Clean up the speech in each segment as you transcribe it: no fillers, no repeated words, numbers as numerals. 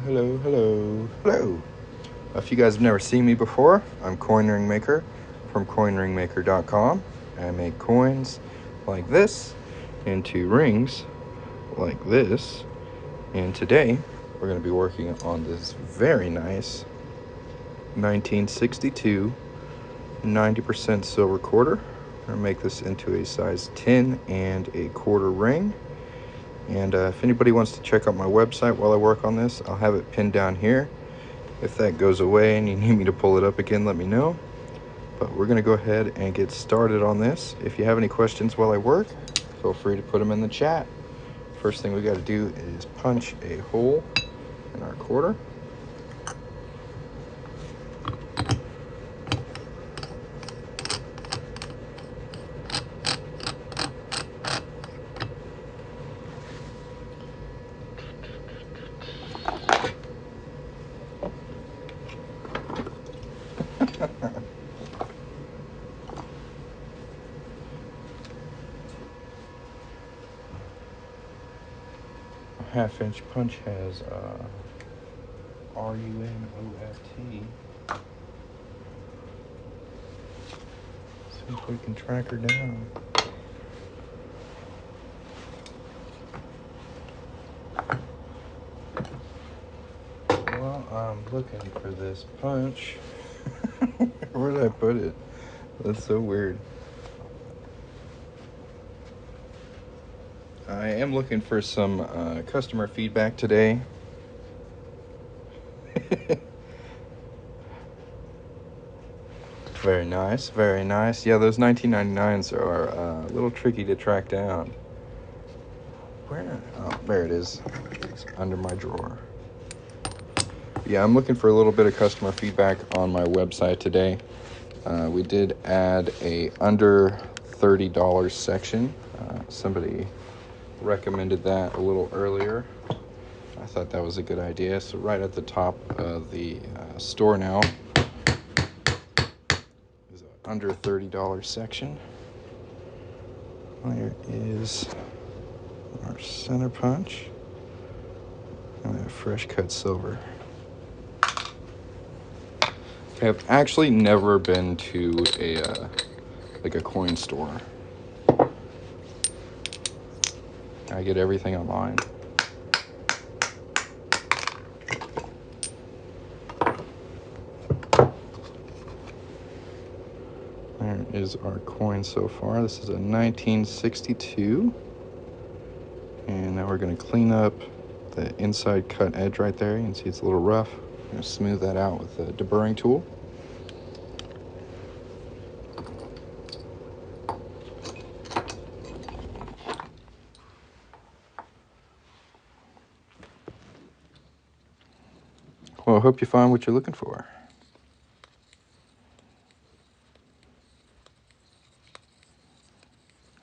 Hello. If you guys have never seen me before, I'm Coin Ring Maker from coinringmaker.com. I make coins like this into rings like this. And today, we're going to be working on this very nice 1962 90% silver quarter. I'm going to make this into a size 10 and a quarter ring. And if anybody wants to check out my website while I work on this, I'll have it pinned down here. If that goes away and you need me to pull it up again, let me know. But we're going to go ahead and get started on this. If you have any questions while I work, feel free to put them in the chat. First thing we got to do is punch a hole in our quarter. A half-inch punch has RUNOFT. See if we can track her down. Well, I'm looking for this punch. Where did I put it? That's so weird. I am looking for some customer feedback today. Very nice, very nice. Yeah, those 1999s are a little tricky to track down. Where? Oh, there it is. It's under my drawer. Yeah, I'm looking for a little bit of customer feedback on my website today. We did add a under $30 section. Somebody recommended that a little earlier. I thought that was a good idea. So right at the top of the store now is an under $30 section. There is our center punch and a fresh cut silver. Okay, I've actually never been to a coin store. I get everything online. There is our coin so far. This is a 1962. And now we're going to clean up the inside cut edge right there. You can see it's a little rough. I'm going to smooth that out with a deburring tool. Well, I hope you find what you're looking for.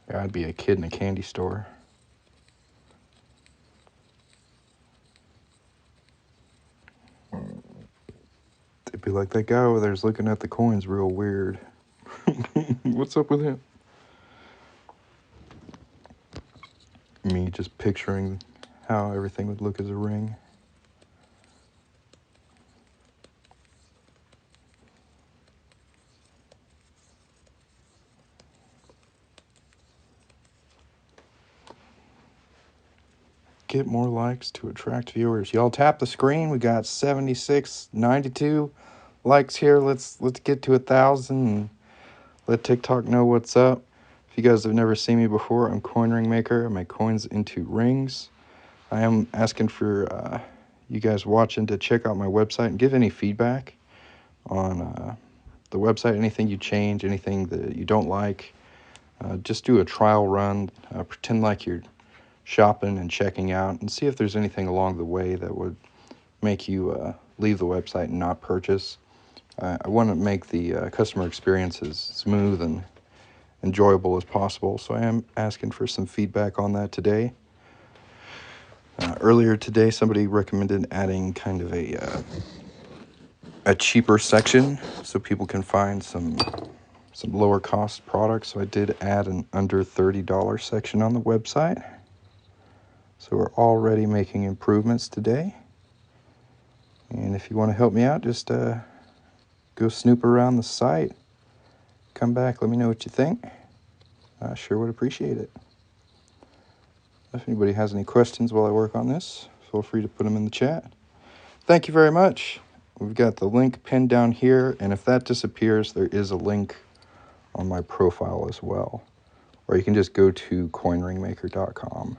Yeah, I'd be a kid in a candy store. They'd be like, that guy over there's looking at the coins real weird. What's up with him? Me just picturing how everything would look as a ring. Get more likes to attract viewers. Y'all tap the screen. We got 76, 92 likes here. Let's get to 1,000 and let TikTok know what's up. If you guys have never seen me before, I'm Coin Ring Maker. I make coins into rings. I am asking for you guys watching to check out my website and give any feedback on the website, anything you change, anything that you don't like. Just do a trial run. Pretend like you're shopping and checking out and see if there's anything along the way that would make you leave the website and not purchase. I want to make the customer experience as smooth and enjoyable as possible, so I am asking for some feedback on that today. Earlier today, somebody recommended adding kind of a cheaper section so people can find some lower cost products. So I did add an under $30 section on the website. So we're already making improvements today. And if you want to help me out, just go snoop around the site. Come back, let me know what you think. I sure would appreciate it. If anybody has any questions while I work on this, feel free to put them in the chat. Thank you very much. We've got the link pinned down here, and if that disappears, there is a link on my profile as well. Or you can just go to coinringmaker.com.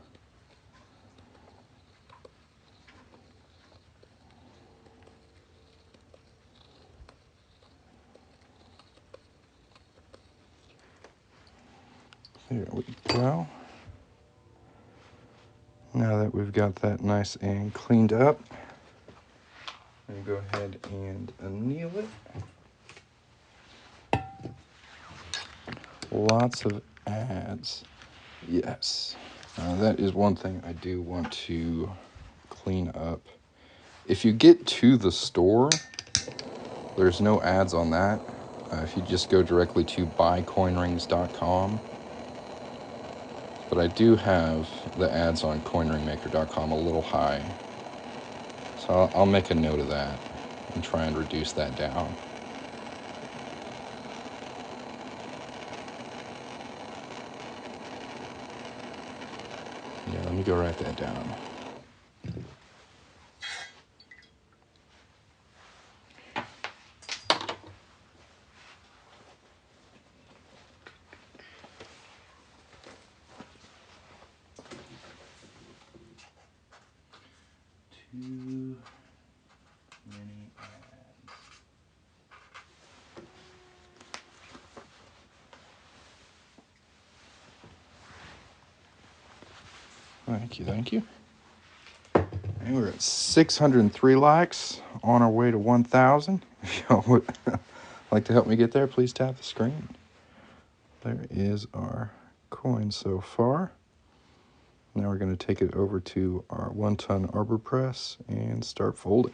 There we go. Now that we've got that nice and cleaned up, I'm going to go ahead and anneal it. Lots of ads. Yes. That is one thing I do want to clean up. If you get to the store, there's no ads on that. If you just go directly to buycoinrings.com. But I do have the ads on coinringmaker.com a little high. So I'll make a note of that and try and reduce that down. Yeah, let me go write that down. Too many ads. Thank you, thank you. And we're at 603 likes, on our way to 1,000. If y'all would like to help me get there, please tap the screen. There is our coin so far. Now we're going to take it over to our 1-ton arbor press and start folding.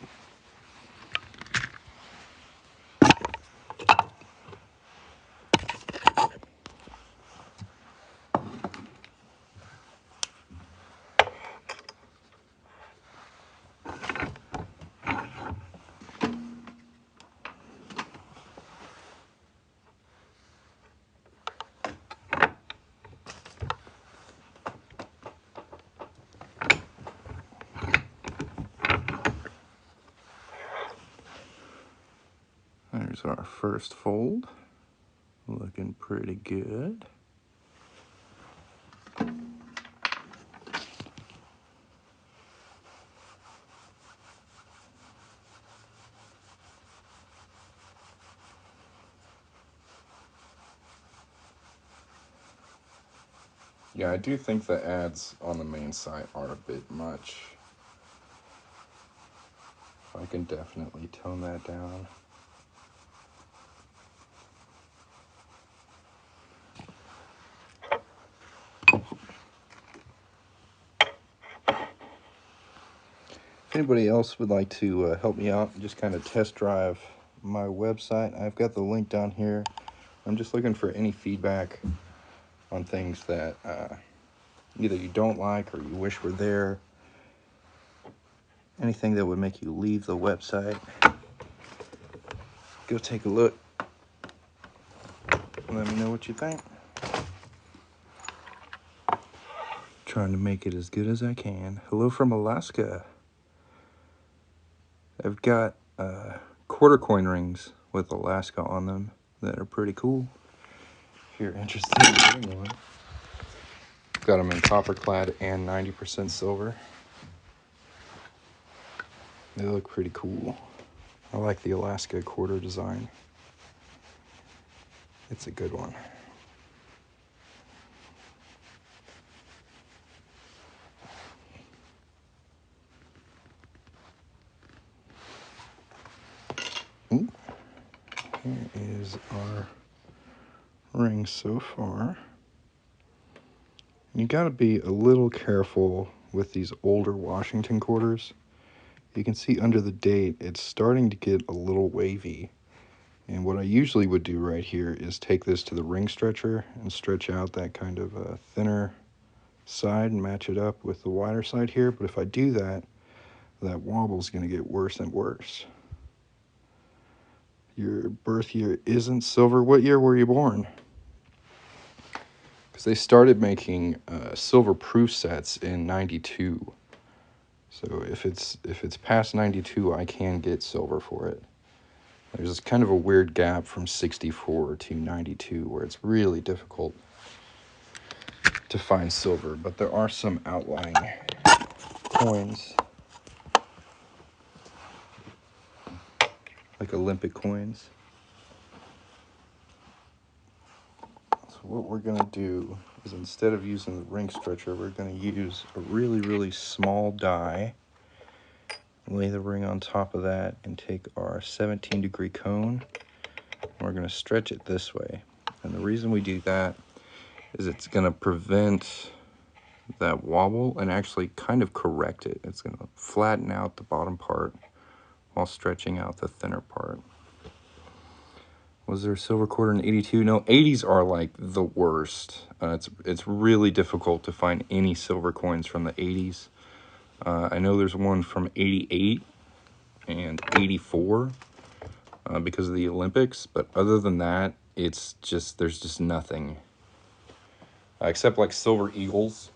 There's our first fold. Looking pretty good. Yeah, I do think the ads on the main site are a bit much. I can definitely tone that down. If anybody else would like to help me out and just kind of test drive my website, I've got the link down here. I'm just looking for any feedback on things that either you don't like or you wish were there. Anything that would make you leave the website. Go take a look. Let me know what you think. Trying to make it as good as I can. Hello from Alaska. I've got quarter coin rings with Alaska on them that are pretty cool. If you're interested in getting one. Got them in copper clad and 90% silver. They look pretty cool. I like the Alaska quarter design. It's a good one. Ooh. Here is our ring so far. You gotta be a little careful with these older Washington quarters. You can see under the date, it's starting to get a little wavy. And what I usually would do right here is take this to the ring stretcher and stretch out that kind of thinner side and match it up with the wider side here. But if I do that, that wobble's going to get worse and worse. Your birth year isn't silver. What year were you born? Because they started making silver proof sets in 92. So if it's past 92, I can get silver for it. There's kind of a weird gap from 64 to 92 where it's really difficult to find silver, but there are some outlying coins, like Olympic coins. So what we're going to do is, instead of using the ring stretcher, we're going to use a really, really small die, lay the ring on top of that, and take our 17-degree cone, and we're going to stretch it this way. And the reason we do that is it's going to prevent that wobble and actually kind of correct it. It's going to flatten out the bottom part while stretching out the thinner part. Was there a silver quarter in 82? No, 80s are like the worst. It's really difficult to find any silver coins from the 80s. I know there's one from 88 and 84 because of the Olympics, but other than that, there's just nothing. Except like silver eagles,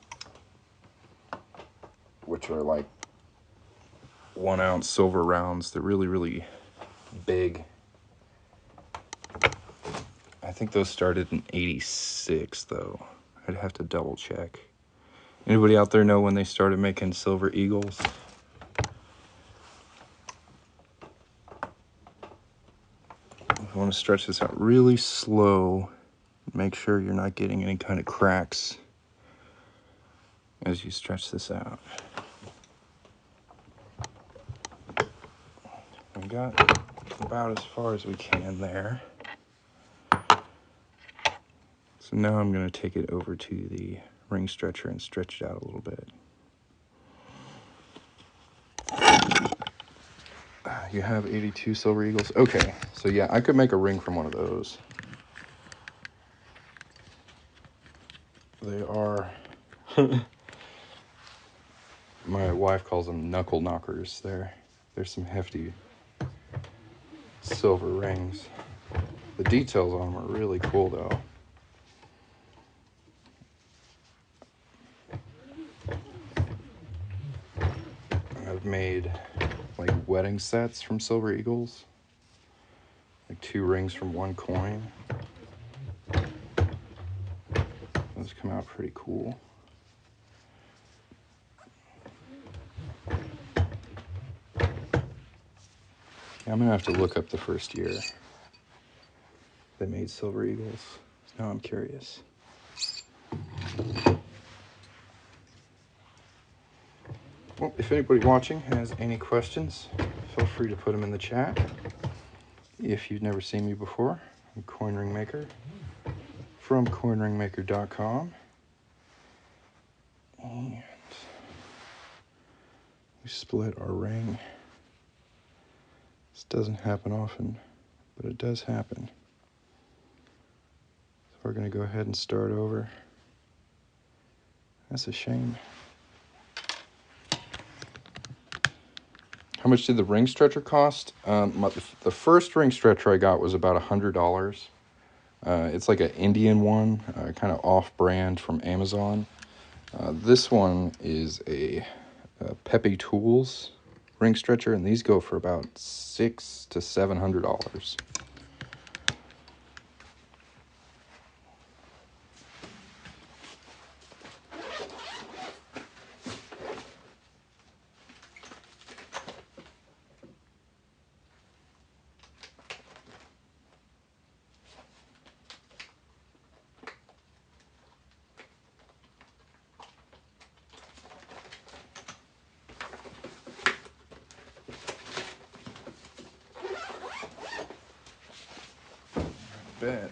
which are like 1 ounce silver rounds. They're really, really big. I think those started in 86, though. I'd have to double check. Anybody out there know when they started making silver eagles? You want to stretch this out really slow. Make sure you're not getting any kind of cracks as you stretch this out. We got about as far as we can there. So now I'm going to take it over to the ring stretcher and stretch it out a little bit. You have 82 silver eagles? Okay, so yeah, I could make a ring from one of those. They are, my wife calls them knuckle knockers. There's some hefty silver rings. The details on them are really cool, though. I've made like wedding sets from silver eagles, like 2 rings from 1 coin. Those come out pretty cool. I'm gonna have to look up the first year they made silver eagles. Now I'm curious. Well, if anybody watching has any questions, feel free to put them in the chat. If you've never seen me before, I'm Coin Ring Maker from coinringmaker.com. And we split our ring. This doesn't happen often, but it does happen. So we're going to go ahead and start over. That's a shame. How much did the ring stretcher cost? The first ring stretcher I got was about $100. It's like an Indian one, kind of off-brand from Amazon. This one is a Pepe Tools ring stretcher, and these go for about $600 to $700. Bet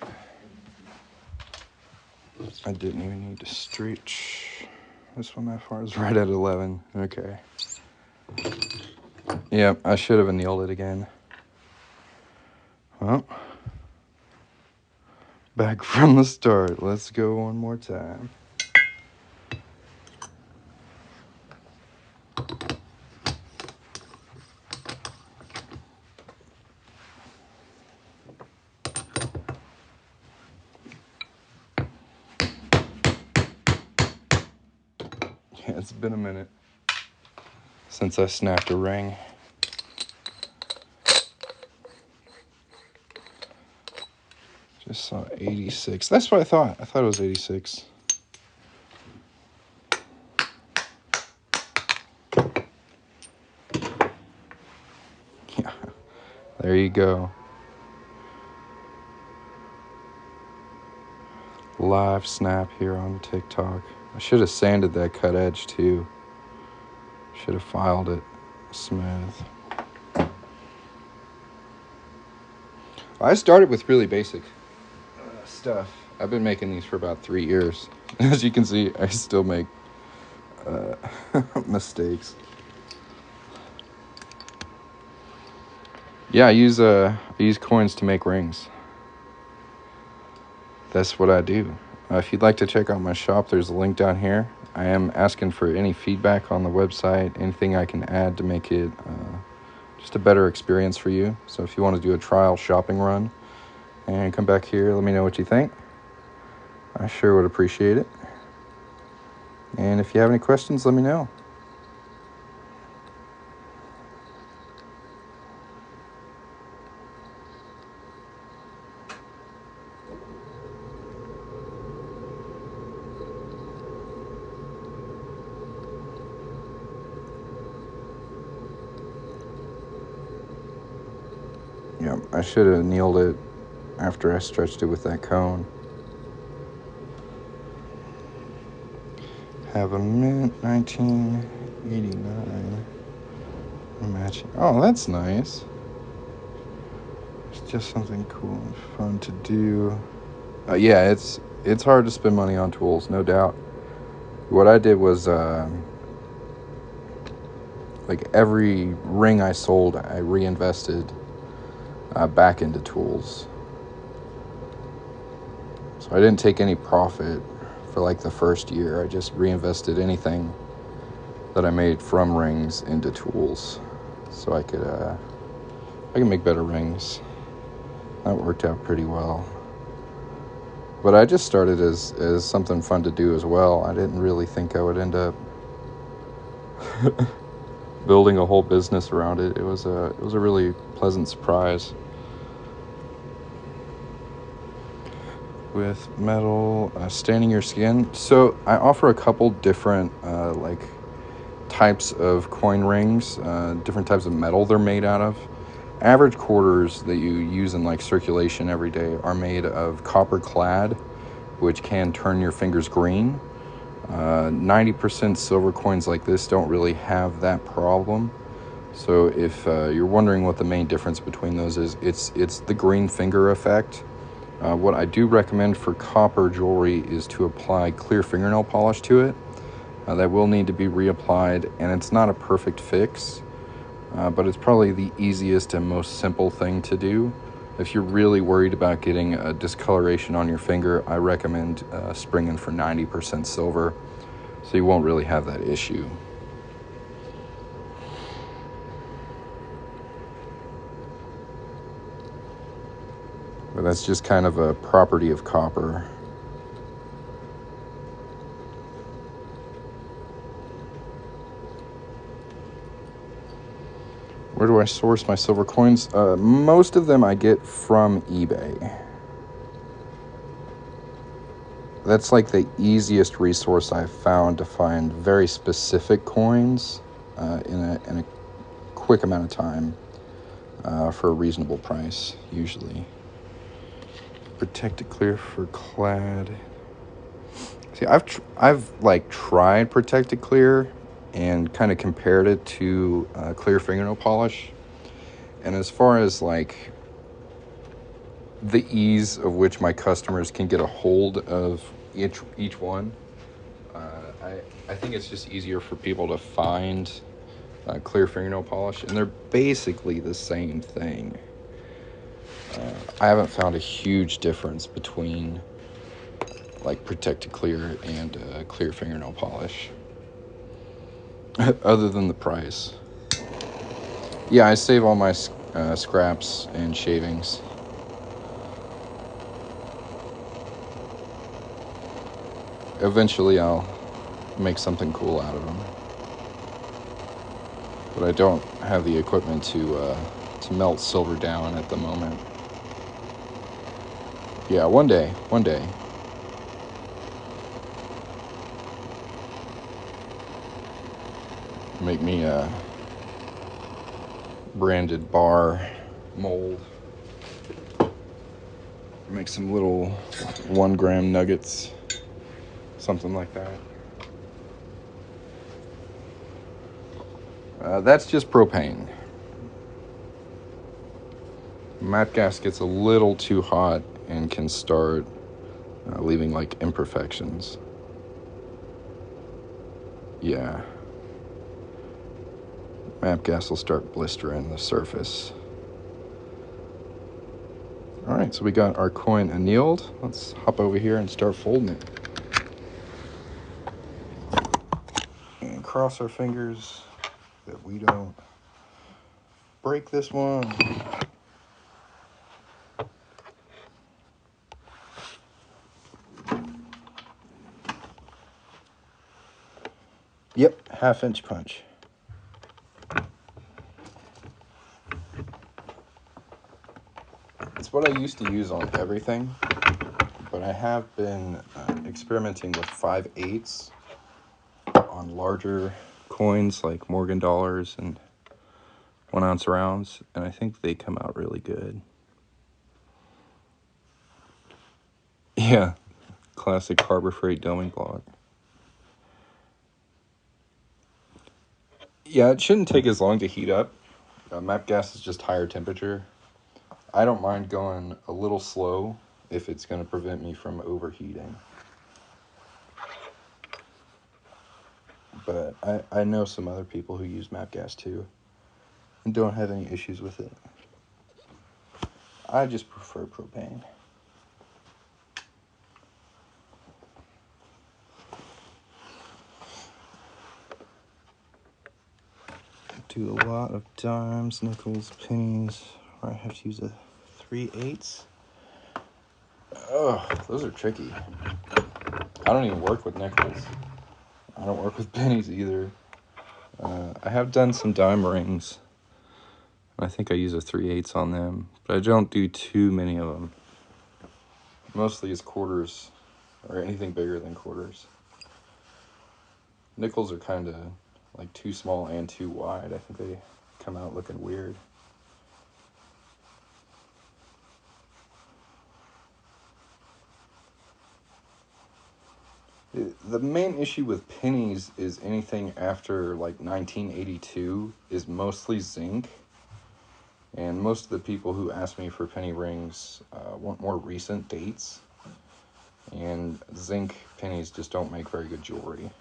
I didn't even need to stretch this one that far. It's right at 11. Okay. Yep, I should have annealed it again. Well, back from the start. Let's go one more time. Yeah, it's been a minute since I snapped a ring. Just saw 86. That's what I thought. I thought it was 86. Yeah, there you go. Live snap here on TikTok. I should have sanded that cut edge too. Should have filed it smooth. I started with really basic stuff. I've been making these for about 3 years. As you can see, I still make mistakes. Yeah, I use coins to make rings. That's what I do. If you'd like to check out my shop, there's a link down here. I am asking for any feedback on the website, anything I can add to make it just a better experience for you. So if you want to do a trial shopping run and come back here, let me know what you think. I sure would appreciate it. And if you have any questions, let me know. Yeah, I should have kneeled it after I stretched it with that cone. Have a mint 1989 matching. Oh, that's nice. It's just something cool and fun to do. Yeah, it's hard to spend money on tools, no doubt. What I did was like every ring I sold, I reinvested back into tools. So I didn't take any profit for like the first year. I just reinvested anything that I made from rings into tools, so I could make better rings. That worked out pretty well. But I just started as something fun to do as well. I didn't really think I would end up building a whole business around it. It was a really pleasant surprise. With metal, staining your skin. So I offer a couple different like types of coin rings, different types of metal they're made out of. Average quarters that you use in like circulation every day are made of copper clad, which can turn your fingers green. 90% silver coins like this don't really have that problem. So if you're wondering what the main difference between those is, it's the green finger effect. What I do recommend for copper jewelry is to apply clear fingernail polish to it. That will need to be reapplied, and it's not a perfect fix, but it's probably the easiest and most simple thing to do. If you're really worried about getting a discoloration on your finger, I recommend springing for 90% silver, so you won't really have that issue. But that's just kind of a property of copper. Where do I source my silver coins? Most of them I get from eBay. That's like the easiest resource I've found to find very specific coins in a quick amount of time for a reasonable price, usually. Protected clear for clad. See, I've like tried protected clear and kind of compared it to clear fingernail polish. And as far as like the ease of which my customers can get a hold of each one, I think it's just easier for people to find clear fingernail polish, and they're basically the same thing. I haven't found a huge difference between like protected clear and clear fingernail polish other than the price. Yeah, I save all my scraps and shavings. Eventually I'll make something cool out of them. But I don't have the equipment to melt silver down at the moment. Yeah, one day. Make me a branded bar mold. Make some little 1 gram nuggets, something like that. That's just propane. MAP gas gets a little too hot and can start leaving like imperfections. Yeah. MAP gas will start blistering the surface. Alright, so we got our coin annealed. Let's hop over here and start folding it. And cross our fingers that we don't break this one. Yep, 1/2 inch punch. It's what I used to use on everything, but I have been experimenting with 5/8 on larger coins like Morgan dollars and 1 ounce rounds, and I think they come out really good. Yeah, classic Harbor Freight doming block. Yeah, it shouldn't take as long to heat up. MAP gas is just higher temperature. I don't mind going a little slow if it's going to prevent me from overheating. But I know some other people who use MAP gas too and don't have any issues with it. I just prefer propane. Do a lot of dimes, nickels, pennies, or I have to use a 3/8. Oh, those are tricky. I don't even work with nickels. I don't work with pennies either. I have done some dime rings. I think I use a 3/8 on them, but I don't do too many of them. Mostly it's quarters or anything bigger than quarters. Nickels are kind of like too small and too wide. I think they come out looking weird. The main issue with pennies is anything after like 1982 is mostly zinc. And most of the people who ask me for penny rings want more recent dates. And zinc pennies just don't make very good jewelry.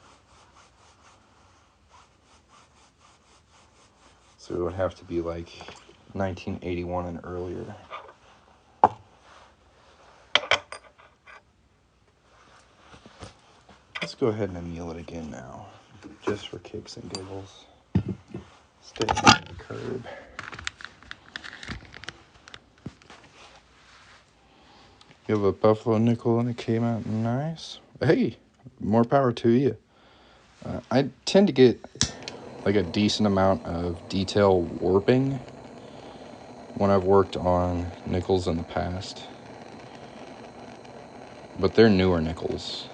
So it would have to be like 1981 and earlier. Let's go ahead and anneal it again now, just for kicks and giggles. Stay on the curb. You have a buffalo nickel and it came out nice. Hey, more power to you. I tend to get like a decent amount of detail warping when I've worked on nickels in the past. But they're newer nickels.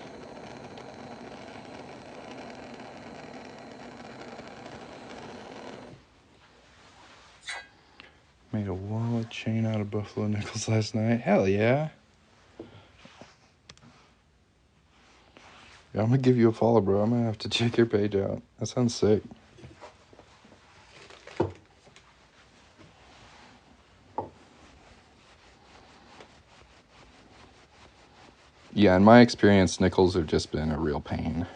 Made a wallet chain out of buffalo nickels last night. Hell yeah. I'm gonna give you a follow, bro. I'm gonna have to check your page out. That sounds sick. Yeah, in my experience, nickels have just been a real pain.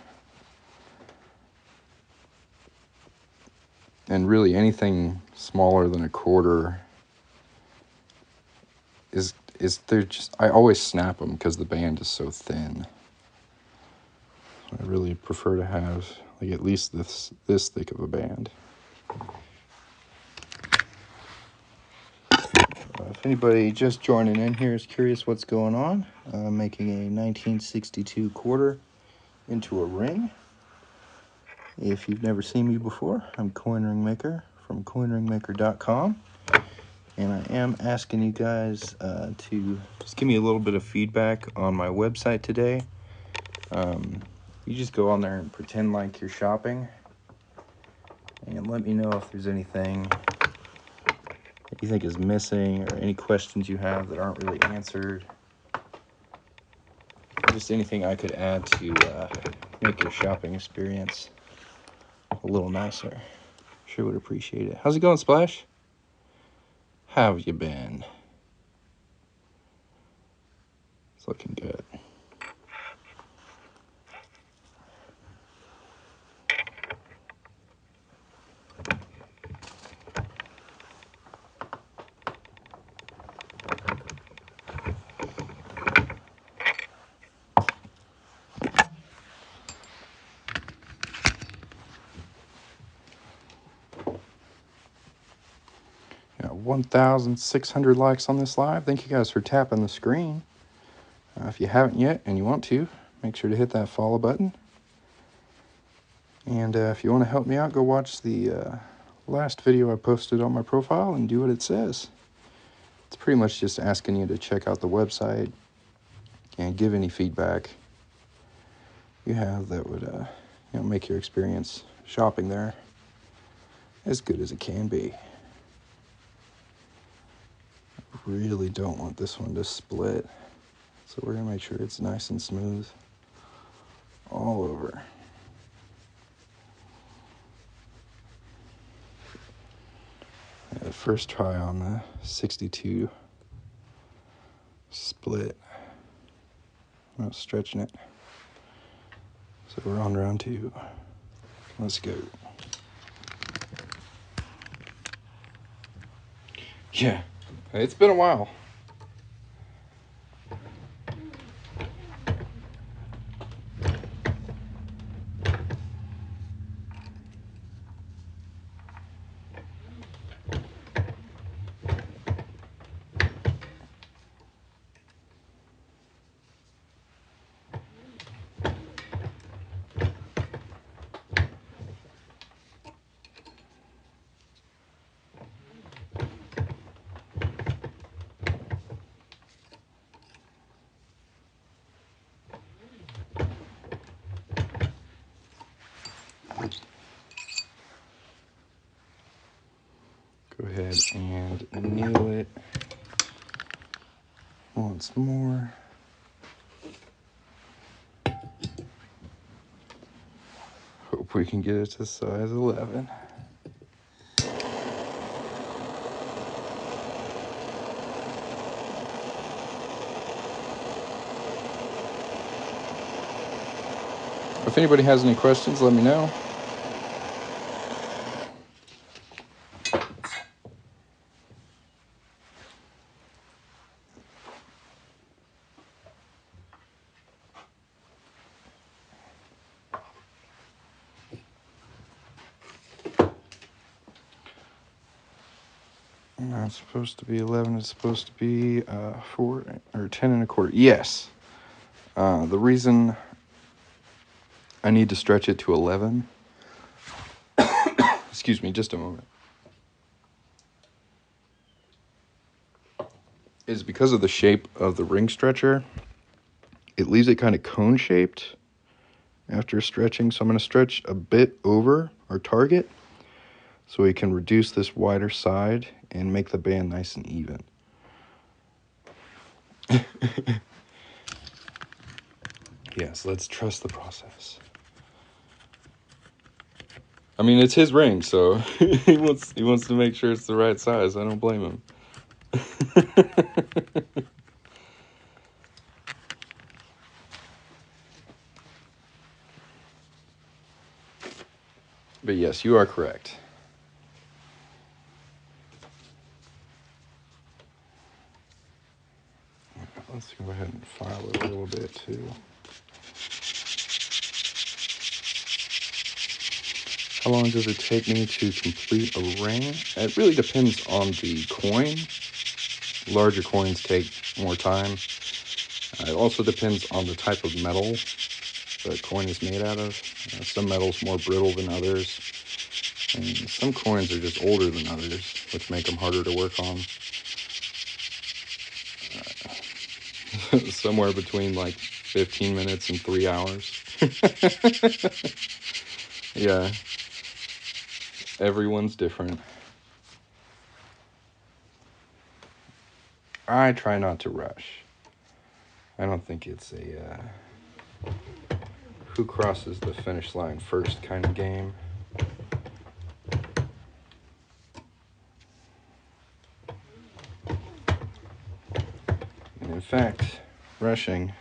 And really anything smaller than a quarter is they're just, I always snap them because the band is so thin. I really prefer to have like at least this thick of a band. If anybody just joining in here is curious what's going on, I'm making a 1962 quarter into a ring. If you've never seen me before, I'm Coin Ring Maker from coinringmaker.com, and I am asking you guys to just give me a little bit of feedback on my website today. You just go on there and pretend like you're shopping, and let me know if there's anything that you think is missing or any questions you have that aren't really answered. Just anything I could add to make your shopping experience a little nicer. Sure would appreciate it. How's it going, Splash? How have you been? It's looking good. Got 1,600 likes on this live. Thank you guys for tapping the screen. If you haven't yet and you want to, make sure to hit that follow button. And if you want to help me out, go watch the last video I posted on my profile and do what it says. It's pretty much just asking you to check out the website and give any feedback you have that would make your experience shopping there as good as it can be. Really don't want this one to split, so we're gonna make sure it's nice and smooth all over. The first try on the 62 split. I'm not stretching it. So we're on round 2. Let's go. Yeah, it's been a while. Go ahead and kneel it once more. Hope we can get it to size 11. If anybody has any questions, let me know. Not supposed to be 11. It's supposed to be 4 or 10 and a quarter. Yes. The reason I need to stretch it to 11. Excuse me, just a moment. Is because of the shape of the ring stretcher. It leaves it kind of cone shaped after stretching. So I'm going to stretch a bit over our target so we can reduce this wider side and make the band nice and even. Yes, let's trust the process. I mean, it's his ring, so he wants to make sure it's the right size. I don't blame him. But yes, you are correct. Let's go ahead and file it a little bit too. How long does it take me to complete a ring? It really depends on the coin. Larger coins take more time. It also depends on the type of metal the coin is made out of. Some metal's more brittle than others, and some coins are just older than others, which make them harder to work on. Somewhere between like 15 minutes and 3 hours. Yeah, everyone's different. I try not to rush. I don't think it's a who crosses the finish line first kind of game. And in fact, rushing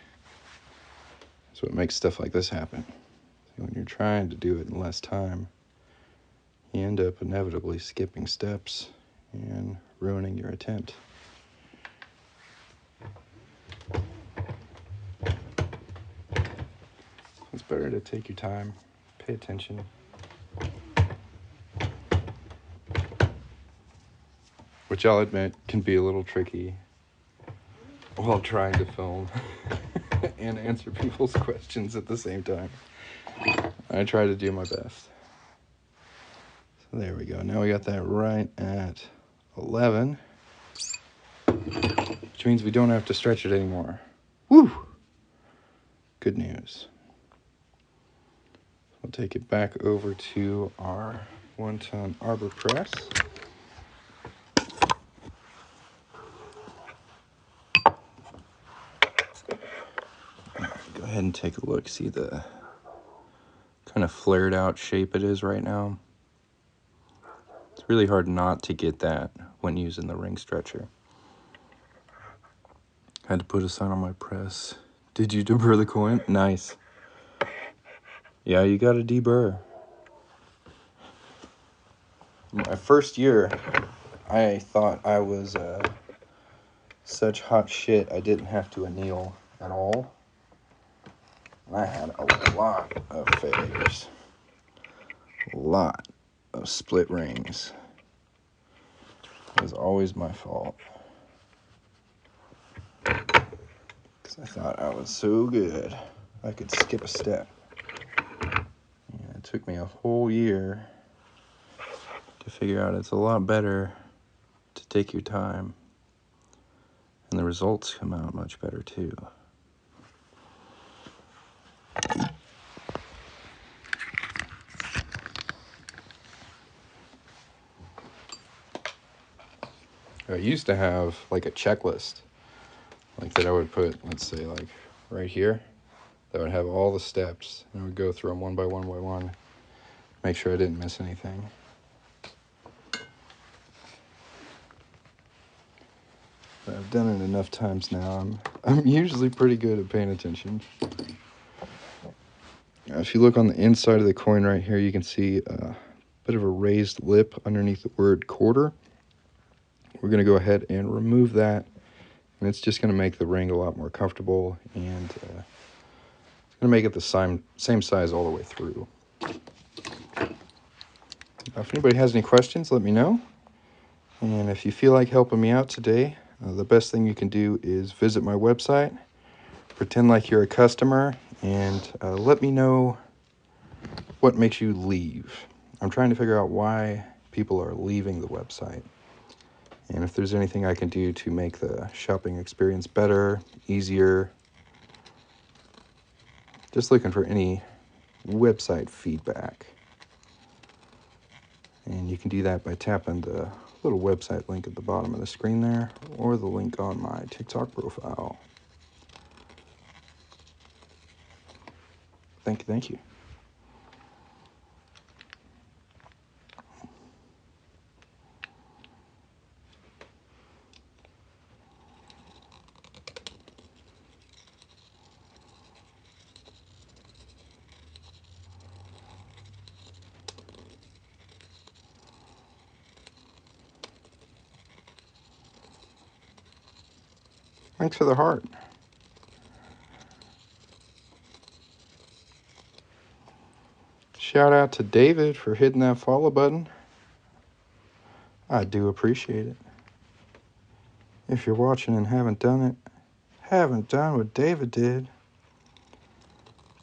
is what makes stuff like this happen. So when you're trying to do it in less time, you end up inevitably skipping steps and ruining your attempt. It's better to take your time, pay attention. Which I'll admit can be a little tricky while trying to film and answer people's questions at the same time. I try to do my best. So there we go. Now we got that right at 11, which means we don't have to stretch it anymore. Woo! Good news. We'll take it back over to our 1-ton arbor press. Go ahead and take a look. See the kind of flared out shape it is right now? It's really hard not to get that when using the ring stretcher. Had to put a sign on my press. Did you deburr the coin? Nice. Yeah, you gotta deburr. My first year, I thought I was such hot shit I didn't have to anneal at all. And I had a lot of failures. A lot of split rings. It was always my fault. Because I thought I was so good, I could skip a step. And it took me a whole year to figure out it's a lot better to take your time. And the results come out much better too. I used to have like a checklist, like that I would put, let's say like right here, that would have all the steps, and I would go through them one by one, make sure I didn't miss anything. But I've done it enough times now, I'm usually pretty good at paying attention. Now, if you look on the inside of the coin right here, you can see a bit of a raised lip underneath the word quarter. We're going to go ahead and remove that, and it's just going to make the ring a lot more comfortable, and it's going to make it the same size all the way through. If anybody has any questions, let me know. And if you feel like helping me out today, the best thing you can do is visit my website, pretend like you're a customer, and let me know what makes you leave. I'm trying to figure out why people are leaving the website. And if there's anything I can do to make the shopping experience better, easier. Just looking for any website feedback. And you can do that by tapping the little website link at the bottom of the screen there, or the link on my TikTok profile. Thank you. Thanks for the heart. Shout out to David for hitting that follow button. I do appreciate it. If you're watching and haven't done it, haven't done what David did,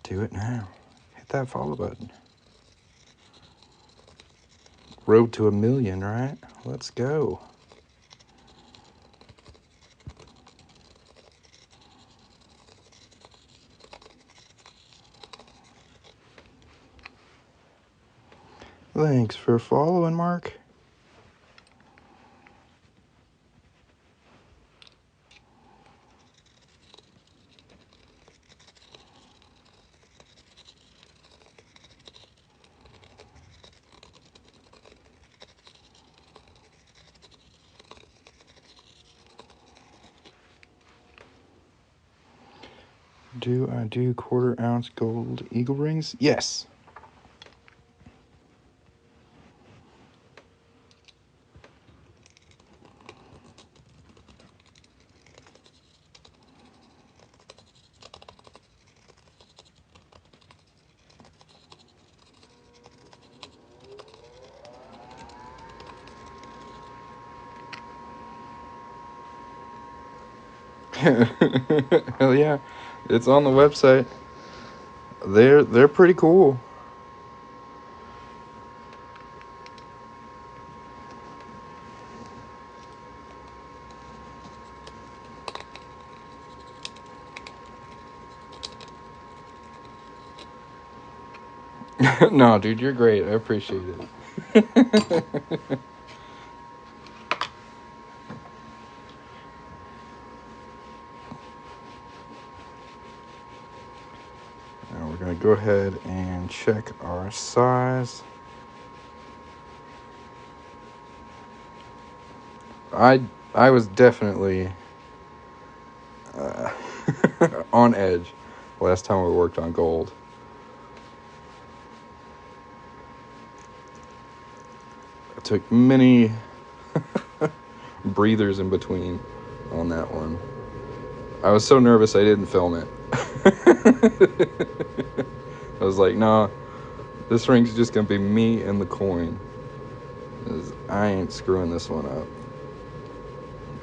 Do it now. Hit that follow button. Road to 1,000,000, right? Let's go. Thanks for following, Mark. Do I do 1/4 ounce gold eagle rings? Yes. Hell yeah. It's on the website. They're pretty cool. No, dude, you're great. I appreciate it. Now we're going to go ahead and check our size. I was definitely on edge last time we worked on gold. I took many breathers in between on that one. I was so nervous I didn't film it. I was like, nah, this ring's just gonna be me and the coin. I ain't screwing this one up.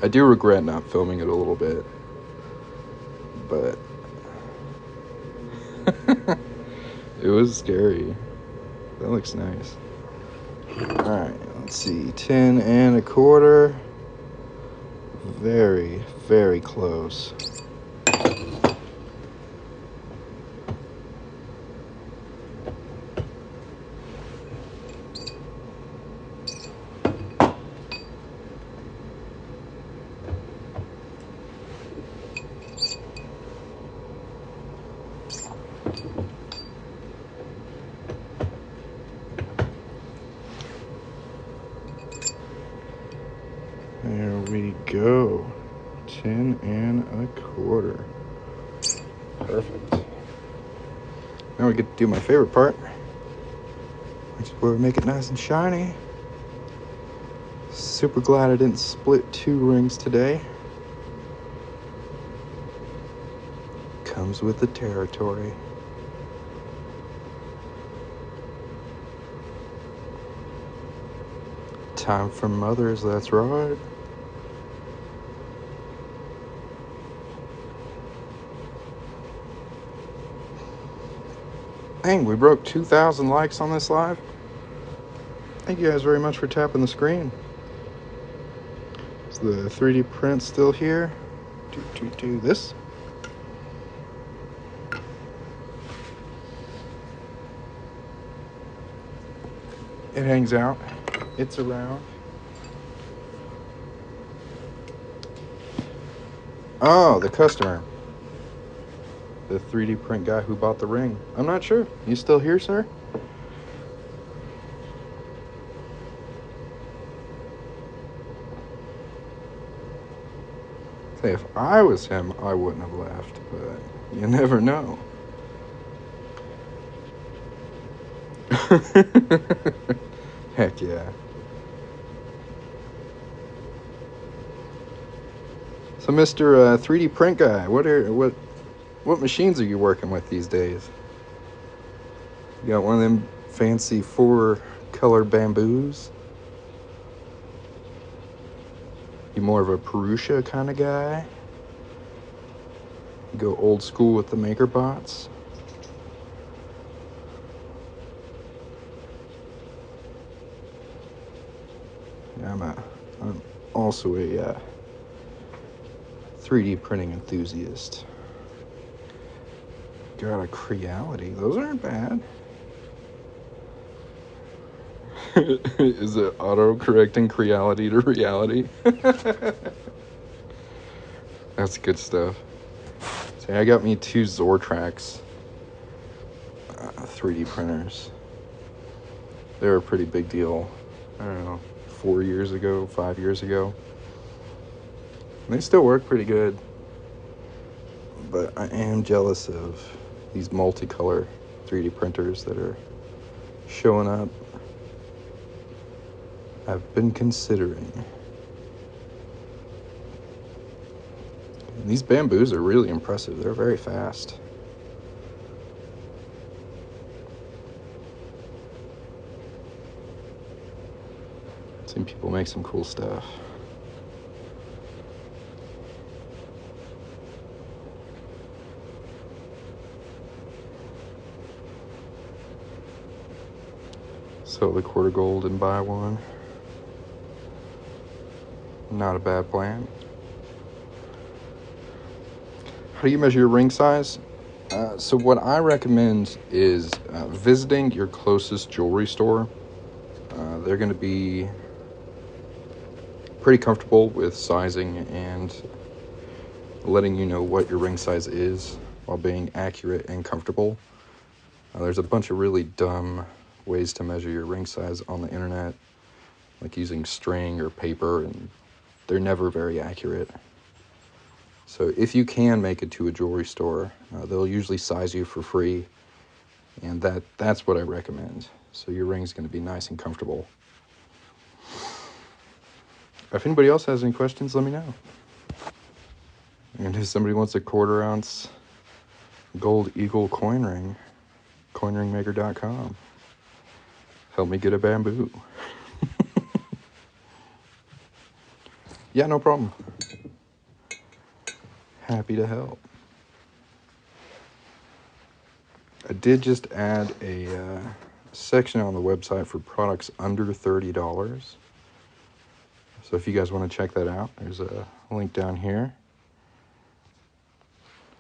I do regret not filming it a little bit, but it was scary. That looks nice. Alright, let's see. 10 1/4. Very, very close. There we go. 10 1/4. Perfect. Now we get to do my favorite part, which is where we make it nice and shiny. Super glad I didn't split 2 rings today. Comes with the territory. Time for mothers, that's right. Dang, we broke 2,000 likes on this live. Thank you guys very much for tapping the screen. Is the 3D print still here? Do this. It hangs out. It's around. Oh, the customer. The 3D print guy who bought the ring. I'm not sure. You still here, sir? Say, if I was him, I wouldn't have left, but you never know. Heck yeah. So, Mr. 3D print guy, what machines are you working with these days? You got one of them fancy 4-color bamboos? You more of a Purusha kind of guy? You go old school with the maker bots? I'm also a 3D printing enthusiast. Got a Creality. Those aren't bad. Is it auto-correcting Creality to reality? That's good stuff. So I got me 2 Zortrax 3D printers. They're a pretty big deal. I don't know, 4 years ago, 5 years ago. They still work pretty good. But I am jealous of these multicolor 3D printers that are showing up. I've been considering. And these bamboos are really impressive. They're very fast. I've seen people make some cool stuff. Sell the quarter gold and buy one. Not a bad plan. How do you measure your ring size? So what I recommend is visiting your closest jewelry store. They're going to be pretty comfortable with sizing and letting you know what your ring size is while being accurate and comfortable. There's a bunch of really dumb ways to measure your ring size on the internet, like using string or paper, and they're never very accurate. So if you can make it to a jewelry store, they'll usually size you for free, and that's what I recommend. So your ring's going to be nice and comfortable. If anybody else has any questions, let me know. And if somebody wants a 1/4 ounce gold eagle coin ring, coinringmaker.com. Help me get a bamboo. Yeah, no problem. Happy to help. I did just add a section on the website for products under $30. So if you guys want to check that out, there's a link down here.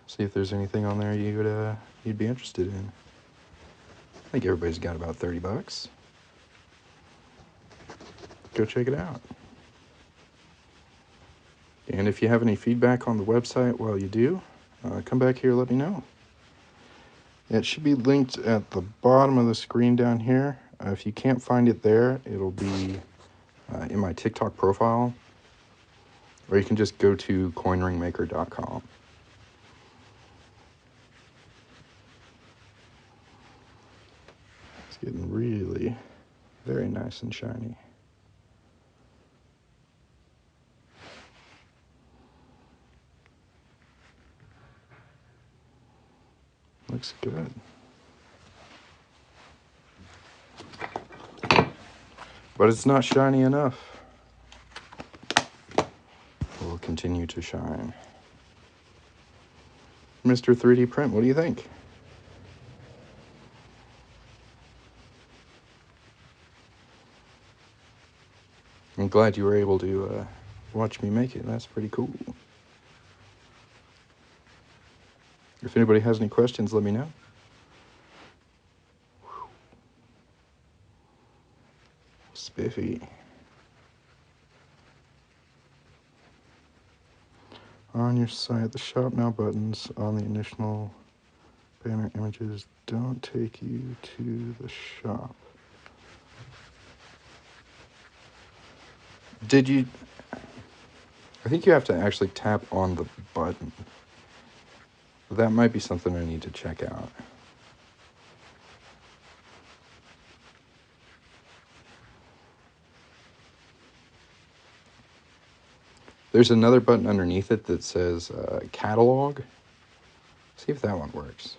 See if there's anything on there you'd be interested in. I think everybody's got about $30. Go check it out. And if you have any feedback on the website while you do, come back here and let me know. It should be linked at the bottom of the screen down here. If you can't find it there, it'll be in my TikTok profile, or you can just go to coinringmaker.com. It's getting really very nice and shiny. Looks good. But it's not shiny enough. We'll continue to shine. Mr. 3D Print, what do you think? I'm glad you were able to watch me make it. That's pretty cool. If anybody has any questions, let me know. Spiffy. On your site, the Shop Now buttons on the initial banner images don't take you to the shop. Did you... I think you have to actually tap on the button. That might be something I need to check out. There's another button underneath it that says catalog. See if that one works.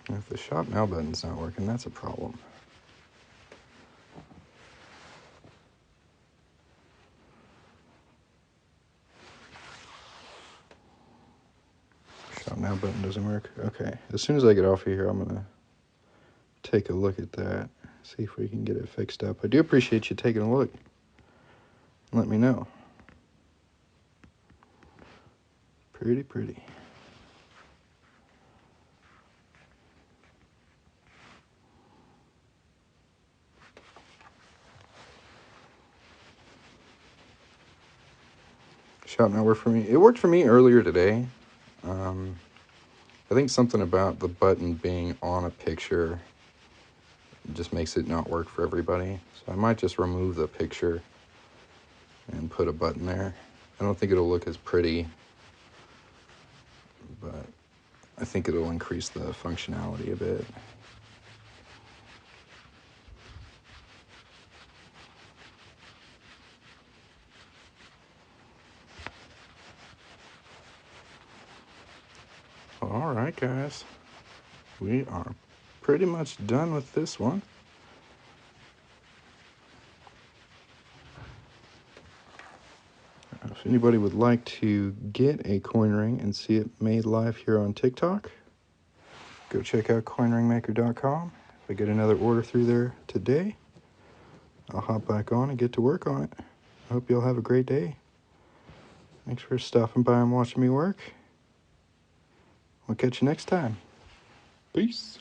If the Shop Now button's not working, that's a problem. now button doesn't work. Okay, as soon as I get off of here, I'm gonna take a look at that, see if we can get it fixed up. I do appreciate you taking a look. Let me know. Pretty. Shop now work for me. It worked for me earlier today. I think something about the button being on a picture just makes it not work for everybody. So I might just remove the picture and put a button there. I don't think it'll look as pretty, but I think it'll increase the functionality a bit. All right, guys. We are pretty much done with this one. If anybody would like to get a coin ring and see it made live here on TikTok, go check out coinringmaker.com. If I get another order through there today, I'll hop back on and get to work on it. I hope you'll have a great day. Thanks for stopping by and watching me work. We'll catch you next time. Peace.